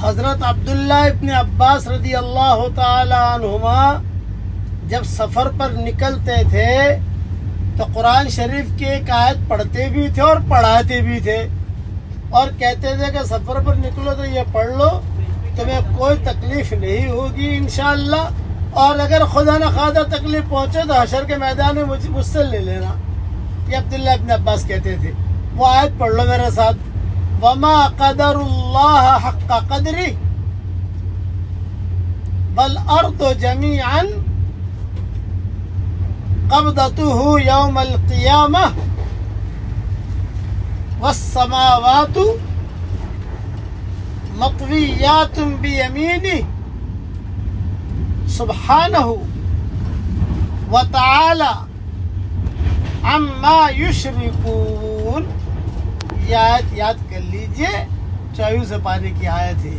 حضرت عبداللہ ابن عباس رضی اللہ تعالی عنہما جب سفر پر نکلتے تھے تو قرآن شریف کی ایک آیت پڑھتے بھی تھے اور پڑھاتے بھی تھے، اور کہتے تھے کہ سفر پر نکلو تو یہ پڑھ لو، تمہیں کوئی تکلیف نہیں ہوگی انشاءاللہ، اور اگر خدا نخواستہ تکلیف پہنچے تو حشر کے میدان میں مجھ سے لے لینا۔ یہ عبداللہ ابن عباس کہتے تھے۔ وہ آیت پڑھ لو میرے ساتھ، وَمَا قَدَرُ اللَّهَ حَقَّ قَدْرِهِ وَالْأَرْضُ جَمِيعًا قَبْضَتُهُ يَوْمَ الْقِيَامَةِ وَالسَّمَاوَاتُ مَطْوِيَّاتٌ بِيَمِينِهِ سُبْحَانَهُ وَتَعَالَى عَمَّا يُشْرِكُونَ۔ یہ آیت یاد کر لیجئے، 24 پارے کی آیت ہے۔